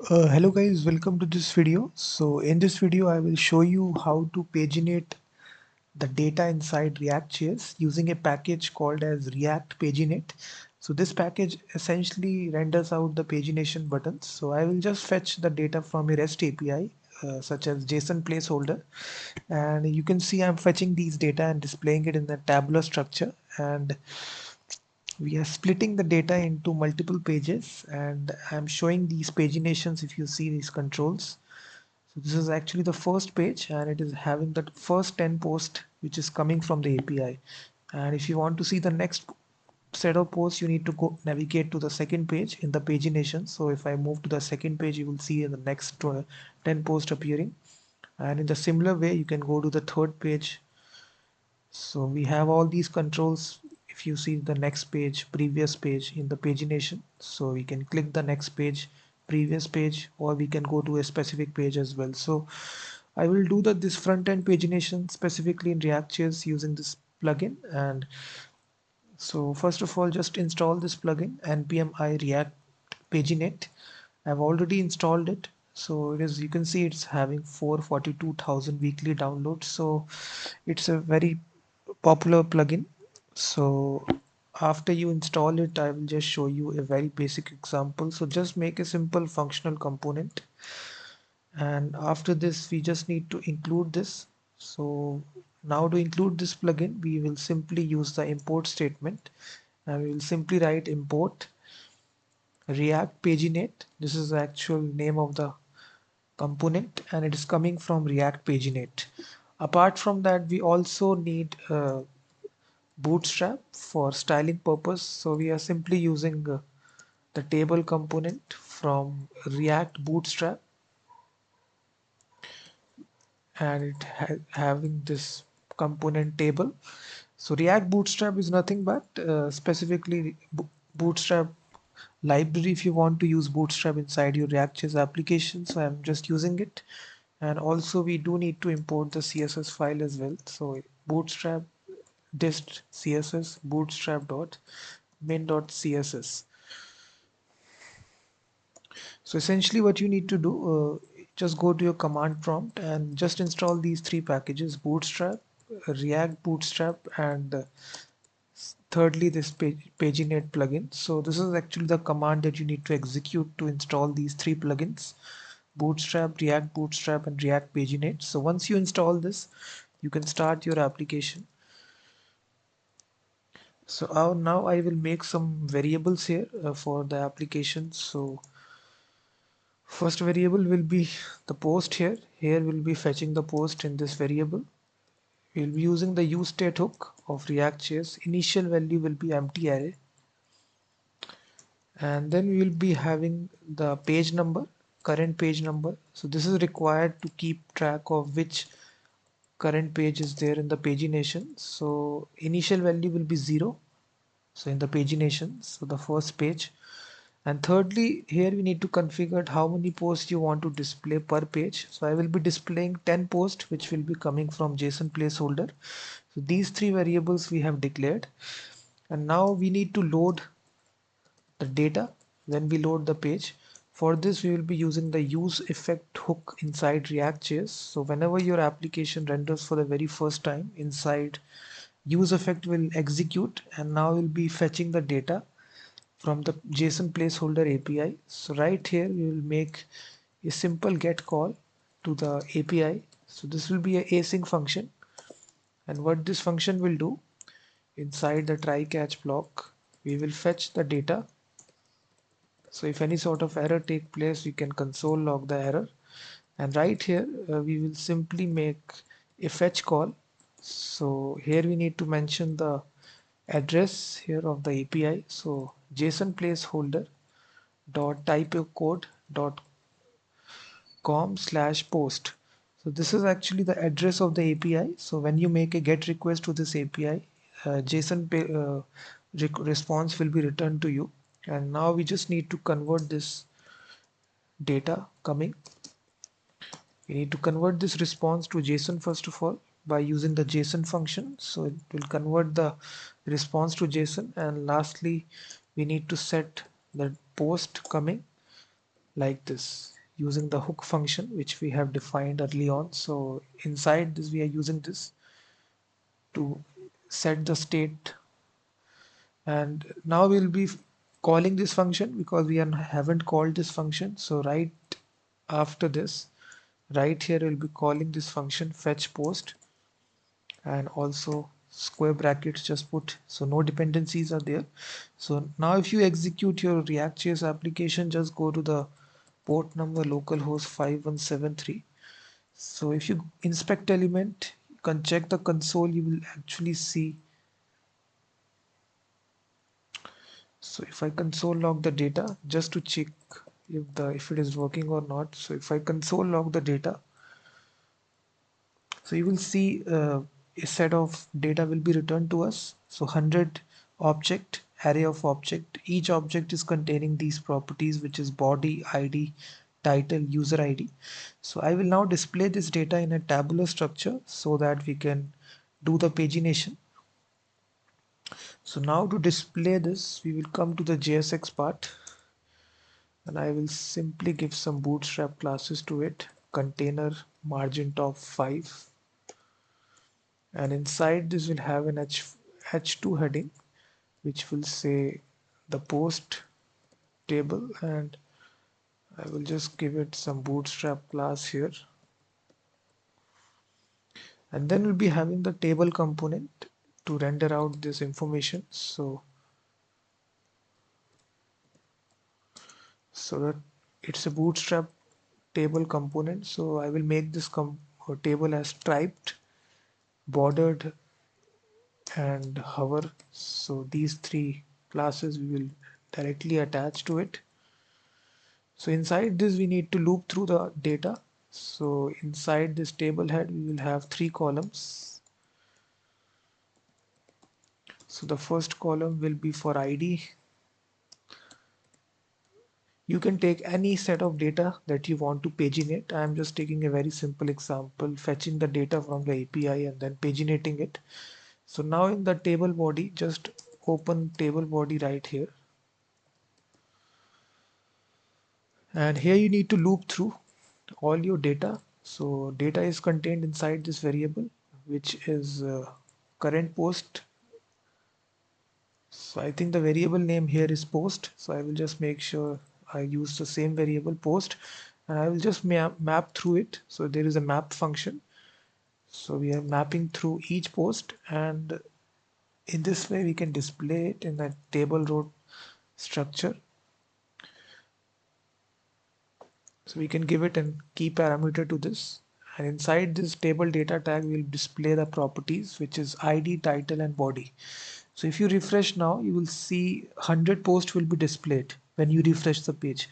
Hello guys, welcome to this video. So in this video, I will show you how to paginate the data inside React.js using a package called as react-paginate. So this package essentially renders out the pagination buttons. So I will just fetch the data from a REST API such as JSONPlaceholder, and you can see I'm fetching these data and displaying it in the tabular structure, and we are splitting the data into multiple pages, and I'm showing these paginations. If you see these controls, so this is actually the first page, and it is having that first 10 post which is coming from the API. And if you want to see the next set of posts, you need to go navigate to the second page in the pagination. So if I move to the second page, you will see the next 10 posts appearing, and in the similar way you can go to the third page. So we have all these controls. If you see the next page, previous page in the pagination, so we can click the next page, previous page, or we can go to a specific page as well. So I will do this front end pagination specifically in React.js using this plugin. And so first of all, just install this plugin npm I react paginate. I've already installed it. So it is, you can see it's having 442,000 weekly downloads. So it's a very popular plugin. So after you install it, I will just show you a very basic example. So just make a simple functional component, and after this we just need to include this. So now to include this plugin, we will simply use the import statement, and we will simply write import react paginate. This is the actual name of the component, and it is coming from react paginate. Apart from that, we also need bootstrap for styling purpose. So we are simply using the table component from react bootstrap, and it having this component table. So react bootstrap is nothing but specifically bootstrap library if you want to use bootstrap inside your react.js application. So I'm just using it, and also we do need to import the css file as well. So bootstrap dist css bootstrap dot main dot css. So essentially what you need to do, just go to your command prompt and just install these three packages: bootstrap, react bootstrap, and thirdly this paginate plugin. So this is actually the command that you need to execute to install these three plugins: bootstrap, react bootstrap, and react paginate. So once you install this, you can start your application. So now I will make some variables here for the application. So first variable will be the post here. Here we'll be fetching the post in this variable. We'll be using the useState hook of React.js. Initial value will be empty array. And then we will be having the page number, current page number. So this is required to keep track of which current page is there in the pagination. So initial value will be 0. So in the pagination, so the first page. And thirdly, here we need to configure how many posts you want to display per page. So I will be displaying 10 posts, which will be coming from JSONPlaceholder. So these three variables we have declared. And now we need to load the data when we load the page. For this, we will be using the use effect hook inside React.js. So whenever your application renders for the very first time, inside use effect will execute, and now we'll be fetching the data from the JSON placeholder API. So right here we will make a simple get call to the API. So this will be a async function, and what this function will do, inside the try catch block, we will fetch the data. So if any sort of error take place, we can console log the error. And right here we will simply make a fetch call. So here we need to mention the address here of the API. So JSON placeholder dot type of code dot com/post. So this is actually the address of the API. So when you make a GET request to this API, response will be returned to you. And now we just need to convert this data coming. We need to convert this response to JSON first of all by using the JSON function. So it will convert the response to JSON. And lastly, we need to set the post coming like this using the hook function which we have defined early on. So inside this we are using this to set the state, and now we'll be calling this function because haven't called this function. So right after this, right here we'll be calling this function fetch post, and also square brackets just put, so no dependencies are there. So now if you execute your React.js application, just go to the port number localhost 5173. So if you inspect element, you can check the console, you will actually see. So if I console log the data just to check if it is working or not. So if I console log the data, so you will see a set of data will be returned to us. So 100 object, array of object. Each object is containing these properties, which is body, ID, title, user ID. So I will now display this data in a tabular structure so that we can do the pagination. So now to display this, we will come to the JSX part, and I will simply give some bootstrap classes to it. Container margin top 5, and inside this will have an h2 heading which will say the post table, and I will just give it some bootstrap class here, and then we'll be having the table component to render out this information. So that it's a bootstrap table component, so I will make this table as striped, bordered, and hover. So these three classes we will directly attach to it. So inside this we need to loop through the data. So inside this table head we will have three columns. So the first column will be for ID. You can take any set of data that you want to paginate. I am just taking a very simple example, fetching the data from the API and then paginating it. So now in the table body, just open table body right here. And here you need to loop through all your data. So data is contained inside this variable, which is current post. So I think the variable name here is post. So I will just make sure I use the same variable post, and I will just map through it. So there is a map function. So we are mapping through each post, and in this way we can display it in a table row structure. So we can give it a key parameter to this, and inside this table data tag we'll display the properties, which is ID, title, and body. So if you refresh now, you will see 100 posts will be displayed when you refresh the page.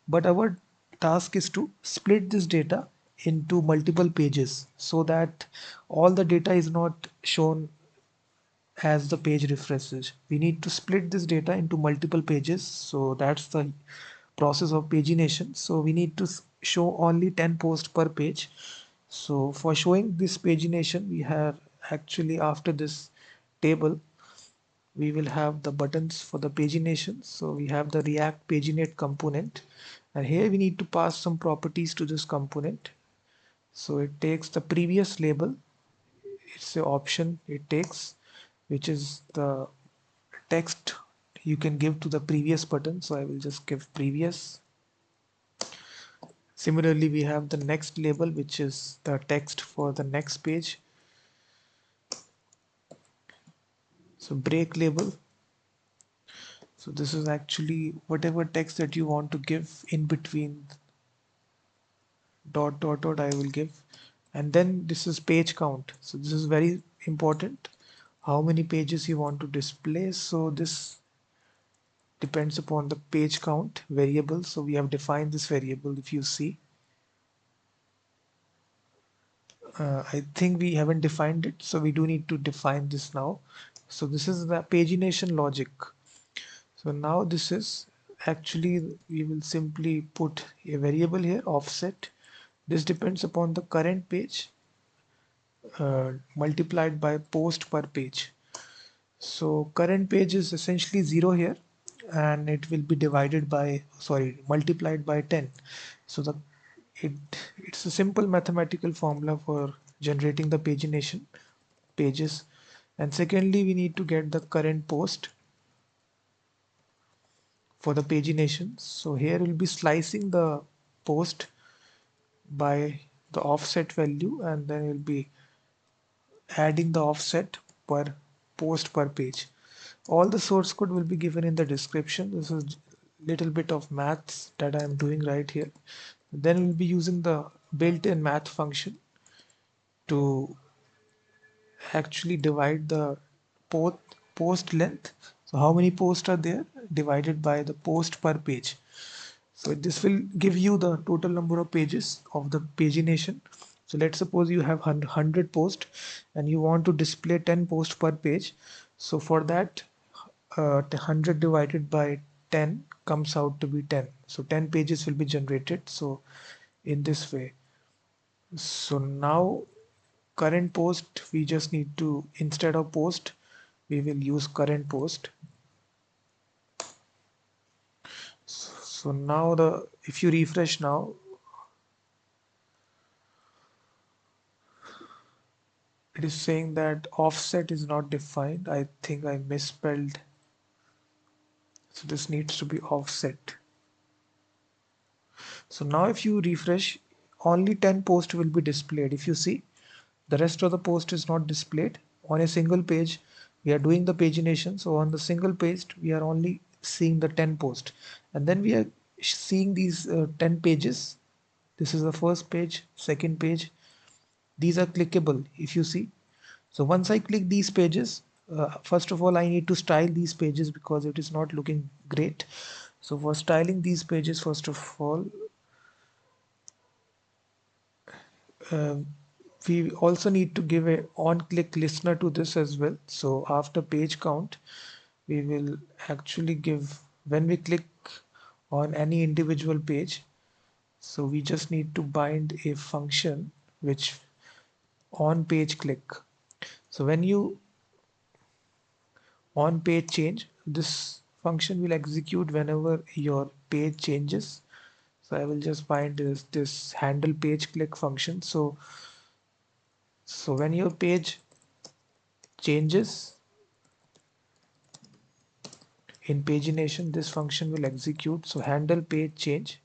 But our task is to split this data into multiple pages so that all the data is not shown as the page refreshes. We need to split this data into multiple pages. So that's the process of pagination. So we need to show only 10 posts per page. So for showing this pagination, we have actually, after this table, we will have the buttons for the pagination. So we have the React Paginate component, and here we need to pass some properties to this component. So it takes the previous label, it's the option it takes, which is the text you can give to the previous button. So I will just give previous. Similarly, we have the next label, which is the text for the next page. So break label, so this is actually whatever text that you want to give in between dot dot dot I will give. And then this is page count. So this is very important, how many pages you want to display. So this depends upon the page count variable. So we have defined this variable. If you see, I think we haven't defined it, so we do need to define this now. So this is the pagination logic. So now this is actually, we will simply put a variable here, offset. This depends upon the current page multiplied by post per page. So current page is essentially 0 here, and it will be divided by, multiplied by 10. So it it's a simple mathematical formula for generating the pagination pages. And secondly, we need to get the current post for the pagination. So here we'll be slicing the post by the offset value, and then we'll be adding the offset per post per page. All the source code will be given in the description. This is little bit of maths that I am doing right here. Then we'll be using the built-in math function to actually divide the post length. So how many posts are there divided by the post per page. So this will give you the total number of pages of the pagination. So let's suppose you have 100 posts and you want to display 10 posts per page. So for that, 100 divided by 10 comes out to be 10. So 10 pages will be generated. So in this way. So now current post, we just need to, instead of post, we will use current post. So now if you refresh now, it is saying that offset is not defined. I think I misspelled. So this needs to be offset. So now if you refresh, only 10 posts will be displayed. If you see, the rest of the post is not displayed. On a single page, we are doing the pagination. So on the single page, we are only seeing the 10 posts. And then we are seeing these 10 pages. This is the first page, second page. These are clickable if you see. So once I click these pages, first of all, I need to style these pages because it is not looking great. So for styling these pages, first of all, uh, we also need to give a on-click listener to this as well. So after page count, we will actually give, when we click on any individual page, so we just need to bind a function which on page click. So when you on page change, this function will execute whenever your page changes. So I will just bind this handle page click function. So when your page changes in pagination, this function will execute. So handle page change.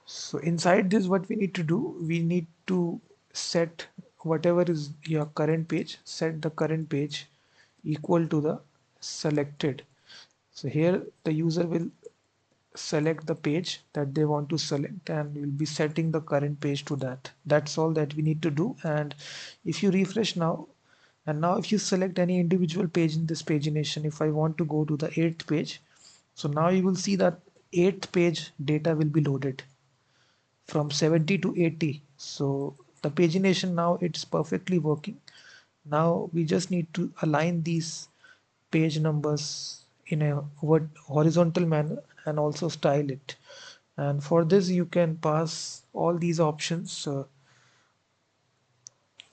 So inside this, what we need to do, we need to set whatever is your current page, set the current page equal to the selected. So here the user will select the page that they want to select, and we'll be setting the current page to that. That's all that we need to do. And if you refresh now, and now if you select any individual page in this pagination, if I want to go to the 8th page, so now you will see that 8th page data will be loaded from 70 to 80. So the pagination now it's perfectly working. Now we just need to align these page numbers in a horizontal manner and also style it. And for this you can pass all these options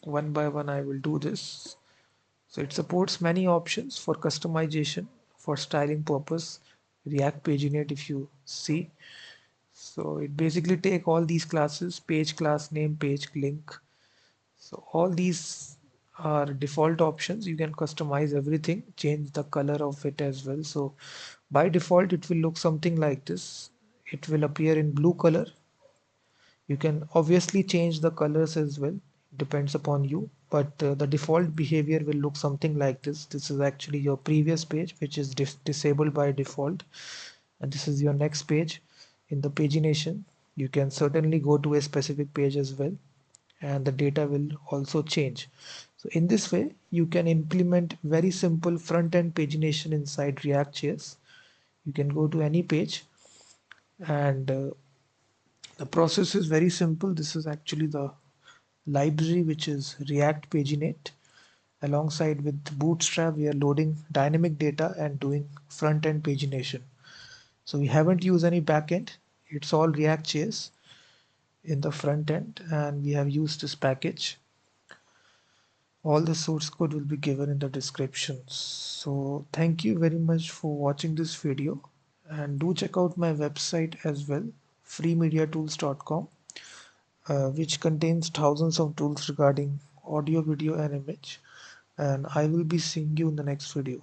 one by one. I will do this. So it supports many options for customization for styling purpose. React Paginate, if you see. So it basically take all these classes, page class name, page link. So all these are default options. You can customize everything, change the color of it as well. So by default, it will look something like this. It will appear in blue color. You can obviously change the colors as well, depends upon you, but the default behavior will look something like this. This is actually your previous page, which is disabled by default, and this is your next page. In the pagination, you can certainly go to a specific page as well, and the data will also change. So in this way, you can implement very simple front-end pagination inside React.js. You can go to any page, and the process is very simple. This is actually the library which is react-paginate. Alongside with Bootstrap, we are loading dynamic data and doing front-end pagination. So we haven't used any backend. It's all React.js in the front end, and we have used this package. All the source code will be given in the description. So thank you very much for watching this video, and do check out my website as well, freemediatools.com, which contains thousands of tools regarding audio, video and image. And I will be seeing you in the next video.